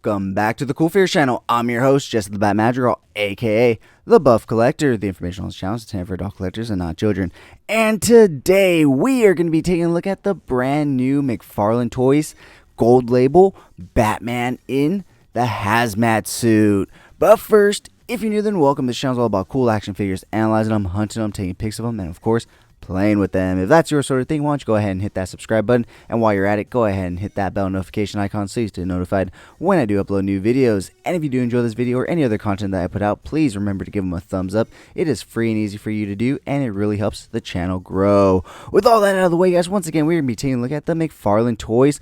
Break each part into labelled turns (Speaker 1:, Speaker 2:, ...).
Speaker 1: Welcome back to the CoolFigurez channel. I'm your host, Jesse the Bat Madrigal, aka the Buff Collector. The information on this channel is intended for adult collectors and not children. And today we are going to be taking a look at the brand new McFarlane Toys Gold Label Batman in the Hazmat suit. But first, if you're new, then welcome. This channel is all about cool action figures, analyzing them, hunting them, taking pics of them, and of course, playing with them. If that's your sort of thing, why don't you go ahead and hit that subscribe button, and while you're at it, go ahead and hit that bell notification icon so you stay notified when I do upload new videos. And if you do enjoy this video or any other content that I put out, please remember to give them a thumbs up. It is free and easy for you to do, and it really helps the channel grow. With all that out of the way, guys, once again, we're going to be taking a look at the McFarlane Toys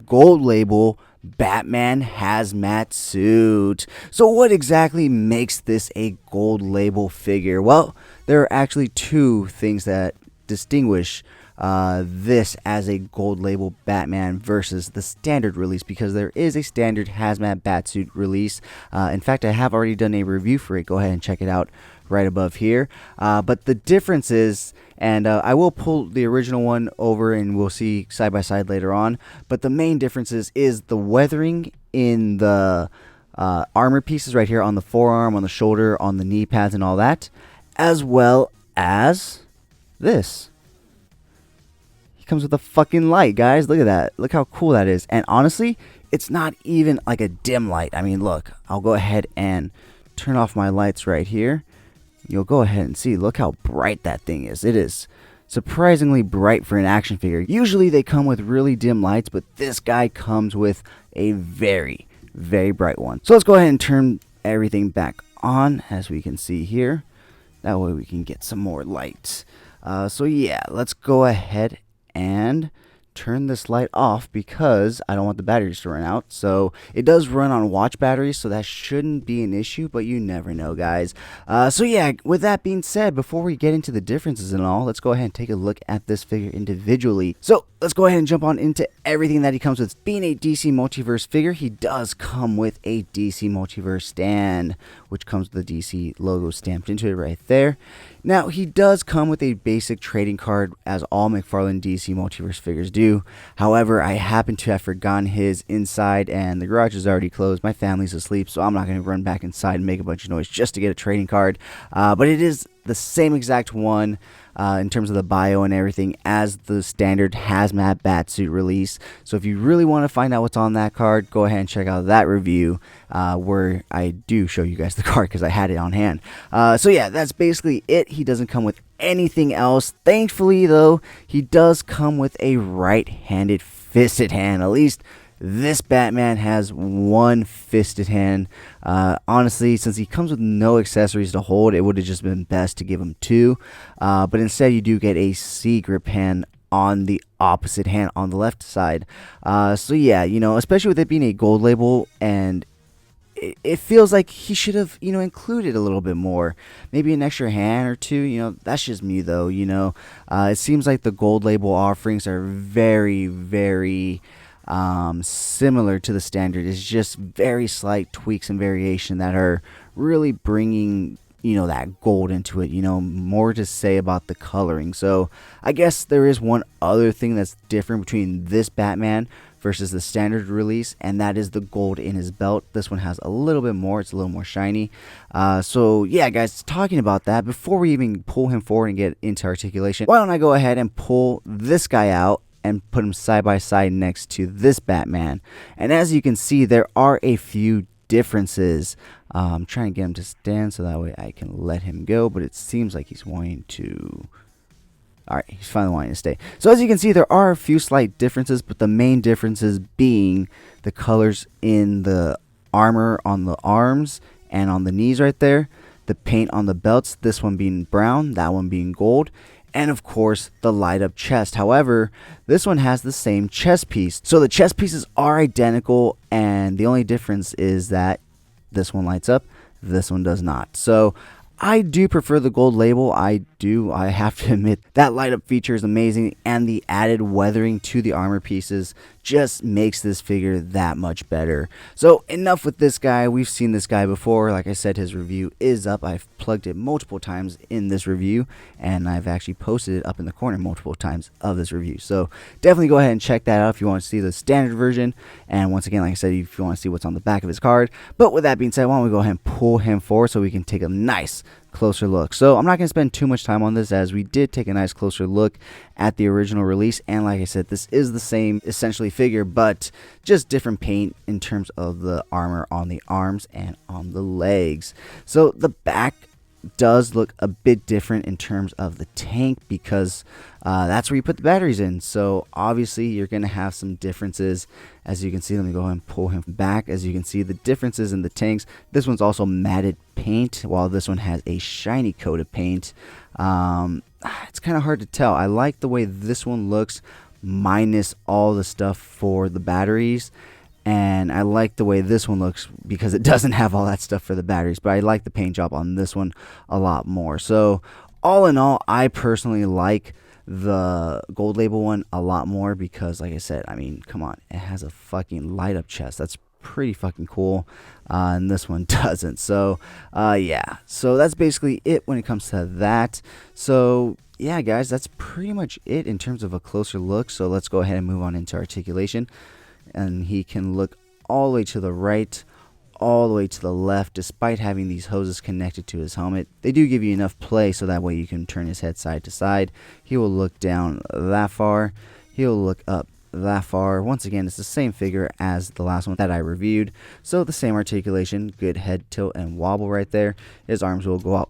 Speaker 1: Gold Label Batman Hazmat suit. So what exactly makes this a gold label figure? Well, there are actually two things that distinguish this as a gold label Batman versus the standard release, because there is a standard Hazmat Batsuit release. In fact, I have already done a review for it. Go ahead and check it out right above here. But the difference is, and I will pull the original one over and we'll see side by side later on, but the main difference is the weathering in the armor pieces right here on the forearm, on the shoulder, on the knee pads and all that, as well as this. He comes with a fucking light, guys. Look at that. Look how cool that is. And honestly, it's not even like a dim light. I mean, look, I'll go ahead and turn off my lights right here. You'll go ahead and see. Look how bright that thing is. It is surprisingly bright for an action figure. Usually they come with really dim lights, but this guy comes with a very, very bright one. So let's go ahead and turn everything back on, as we can see here. That way we can get some more light. So yeah, let's go ahead and turn this light off because I don't want the batteries to run out. So it does run on watch batteries, so that shouldn't be an issue, but you never know, guys. So yeah, with that being said, before we get into the differences and all, let's go ahead and take a look at this figure individually. So let's go ahead and jump on into everything that he comes with. Being a DC Multiverse figure, he does come with a DC Multiverse stand, which comes with the DC logo stamped into it right there. Now, he does come with a basic trading card, as all McFarlane DC Multiverse figures do. However, I happen to have forgotten his inside, and the garage is already closed. My family's asleep, so I'm not going to run back inside and make a bunch of noise just to get a trading card. But it is the same exact one in terms of the bio and everything as the standard Hazmat Batsuit release. So if you really want to find out what's on that card, go ahead and check out that review where I do show you guys the card because I had it on hand. So yeah, that's basically it. He doesn't come with anything else. Thankfully, though, he does come with a right-handed fisted hand. At least this Batman has one fisted hand. Honestly, since he comes with no accessories to hold, it would have just been best to give him two. But instead, you do get a C grip hand on the opposite hand on the left side. So yeah, you know, especially with it being a gold label, and it feels like he should have, you know, included a little bit more. Maybe an extra hand or two, you know. That's just me, though, you know. It seems like the gold label offerings are very, very similar to the standard. It's just very slight tweaks and variation that are really bringing, you know, that gold into it, you know, more to say about the coloring. So I guess there is one other thing that's different between this Batman versus the standard release, and that is the gold in his belt. This one has a little bit more. It's a little more shiny. So yeah, guys, talking about that, before we even pull him forward and get into articulation, why don't I go ahead and pull this guy out and put him side by side next to this Batman. And as you can see, there are a few differences. I'm trying to get him to stand so that way I can let him go, but it seems like he's wanting to. Alright, he's finally wanting to stay. So as you can see, there are a few slight differences, but the main differences being the colors in the armor on the arms and on the knees right there, the paint on the belts, this one being brown, that one being gold, and of course the light up chest. However, this one has the same chest piece. So the chest pieces are identical, and the only difference is that this one lights up, this one does not. So I do prefer the gold label. I have to admit that light up feature is amazing, and the added weathering to the armor pieces just makes this figure that much better. So enough with this guy. We've seen this guy before. Like I said, his review is up. I've plugged it multiple times in this review, and I've actually posted it up in the corner multiple times of this review. So definitely go ahead and check that out if you want to see the standard version. And once again, like I said, if you want to see what's on the back of his card. But with that being said, why don't we go ahead and pull him forward so we can take a nice closer look. So I'm not going to spend too much time on this, as we did take a nice closer look at the original release, and like I said, this is the same essentially figure, but just different paint in terms of the armor on the arms and on the legs. So the back does look a bit different in terms of the tank, because that's where you put the batteries in. So obviously you're going to have some differences. As you can see, let me go ahead and pull him back. As you can see, the differences in the tanks. This one's also matted paint, while this one has a shiny coat of paint. It's kind of hard to tell. I like the way this one looks minus all the stuff for the batteries, and I like the way this one looks because it doesn't have all that stuff for the batteries, but I like the paint job on this one a lot more. So all in all, I personally like the gold label one a lot more because, like I said, I mean, come on, it has a fucking light up chest. That's pretty fucking cool, and this one doesn't. So yeah, so that's basically it when it comes to that. So yeah, guys, that's pretty much it in terms of a closer look. So let's go ahead and move on into articulation, and he can look all the way to the right, all the way to the left, despite having these hoses connected to his helmet. They do give you enough play so that way you can turn his head side to side. He will look down that far, he'll look up that far. Once again, it's the same figure as the last one that I reviewed, so the same articulation, good head tilt and wobble right there. His arms will go out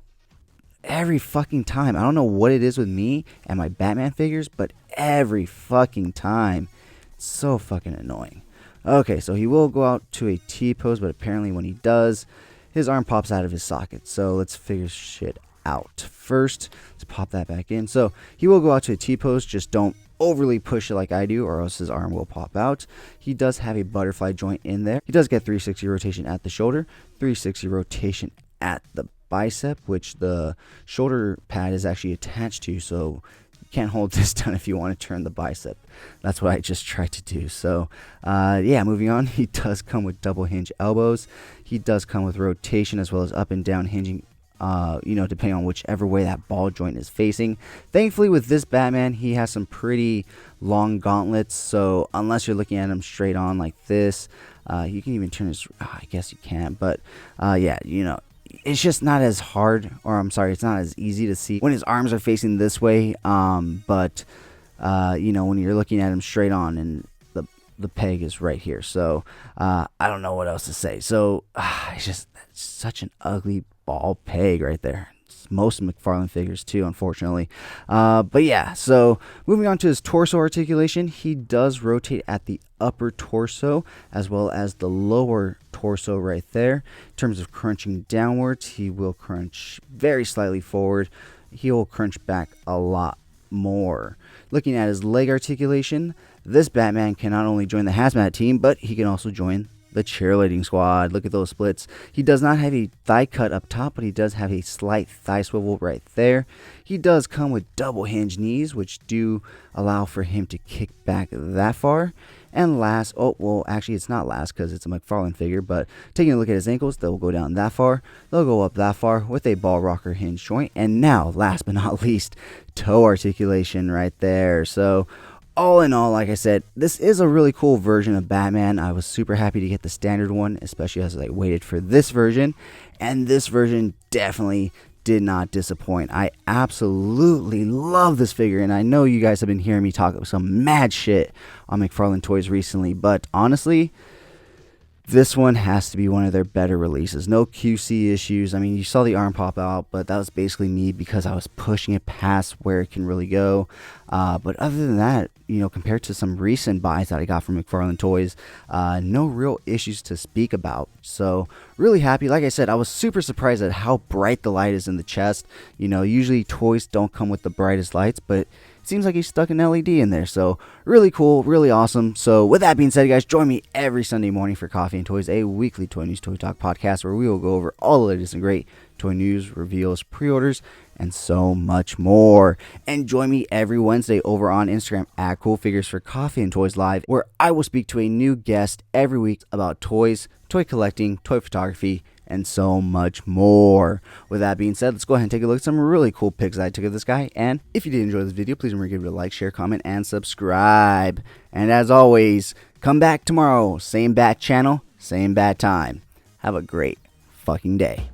Speaker 1: every fucking time. I don't know what it is with me and my Batman figures, but every fucking time, it's so fucking annoying. Okay, so he will go out to a T pose, but apparently when he does, his arm pops out of his socket. So let's figure shit out. First, let's pop that back in. So he will go out to a T pose, just don't overly push it like I do, or else his arm will pop out. He does have a butterfly joint in there. He does get 360 rotation at the shoulder, 360 rotation at the bicep, which the shoulder pad is actually attached to, so you can't hold this down if you want to turn the bicep. That's what I just tried to do. So yeah, moving on, he does come with double hinge elbows. He does come with rotation as well as up and down hinging, you know, depending on whichever way that ball joint is facing. Thankfully, with this Batman, he has some pretty long gauntlets, so unless you're looking at him straight on like this, you can even turn his, I guess you can, but yeah, you know, it's just not as hard, or I'm sorry, it's not as easy to see when his arms are facing this way, but you know, when you're looking at him straight on and the peg is right here. So I don't know what else to say. So it's just such an ugly ball peg right there. It's most McFarlane figures too, unfortunately. But yeah, so moving on to his torso articulation, he does rotate at the upper torso as well as the lower torso right there. In terms of crunching downwards, he will crunch very slightly forward. He will crunch back a lot more. Looking at his leg articulation, this Batman can not only join the Hazmat team, but he can also join the cheerleading squad. Look at those splits. He does not have a thigh cut up top, but he does have a slight thigh swivel right there. He does come with double hinge knees, which do allow for him to kick back that far. And last, oh, well, actually it's not last because it's a McFarlane figure, but taking a look at his ankles, they'll go down that far. They'll go up that far with a ball rocker hinge joint. And now, last but not least, toe articulation right there. So all in all, like I said, this is a really cool version of Batman. I was super happy to get the standard one, especially as I waited for this version. And this version definitely did not disappoint. I absolutely love this figure, and I know you guys have been hearing me talk some mad shit on McFarlane Toys recently, but honestly, this one has to be one of their better releases. No QC issues. I mean, you saw the arm pop out, but that was basically me because I was pushing it past where it can really go. But other than that, you know, compared to some recent buys that I got from McFarlane Toys, no real issues to speak about. So really happy. Like I said, I was super surprised at how bright the light is in the chest. You know, usually toys don't come with the brightest lights, but seems like he stuck an LED in there. So really cool, really awesome. So with that being said, guys, join me every Sunday morning for Coffee and Toys, a weekly toy news, toy talk podcast where we will go over all the latest and great toy news, reveals, pre-orders, and so much more. And join me every Wednesday over on Instagram at CoolFigurez for Coffee and Toys Live, where I will speak to a new guest every week about toys, toy collecting, toy photography, and so much more. With that being said, let's go ahead and take a look at some really cool pics I took of this guy. And if you did enjoy this video, please remember to give it a like, share, comment, and subscribe. And as always, come back tomorrow. Same bat channel, same bat time. Have a great fucking day.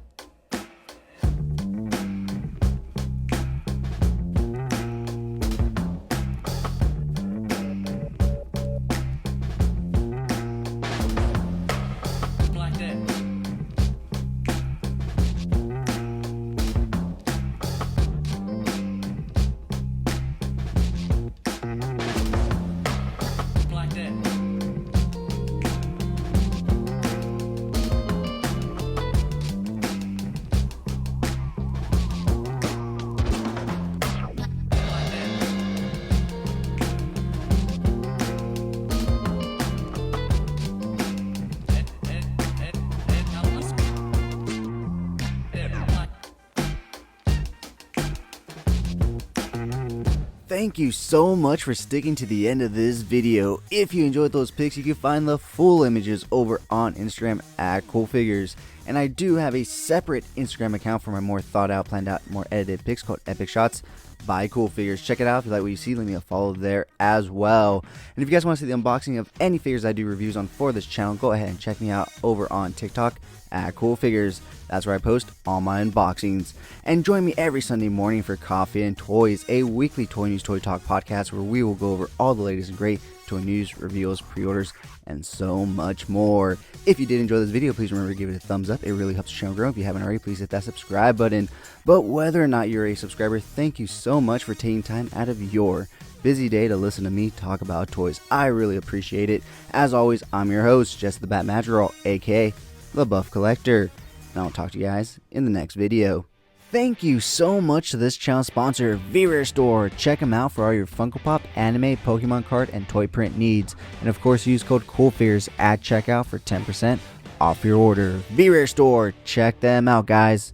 Speaker 1: Thank you so much for sticking to the end of this video. If you enjoyed those pics, you can find the full images over on Instagram at CoolFigurez. And I do have a separate Instagram account for my more thought out, planned out, more edited pics called Epic Shots by CoolFigurez. Check it out if you like what you see. Leave me a follow there as well. And if you guys want to see the unboxing of any figures I do reviews on for this channel, go ahead and check me out over on TikTok at CoolFigurez. That's where I post all my unboxings. And join me every Sunday morning for Coffee and Toys, a weekly toy news, toy talk podcast where we will go over all the latest and great toy news, reveals, pre-orders, and so much more. If you did enjoy this video, please remember to give it a thumbs up. It really helps the channel grow. If you haven't already, please hit that subscribe button. But whether or not you're a subscriber, thank you so much for taking time out of your busy day to listen to me talk about toys. I really appreciate it. As always, I'm your host, Jess the Bat Madrigal, aka the Buff Collector. And I'll talk to you guys in the next video. Thank you so much to this channel sponsor, VRare Store. Check them out for all your Funko Pop, anime, Pokemon card, and toy print needs. And of course, use code CoolFigurez at checkout for 10% off your order. VRare Store, check them out, guys.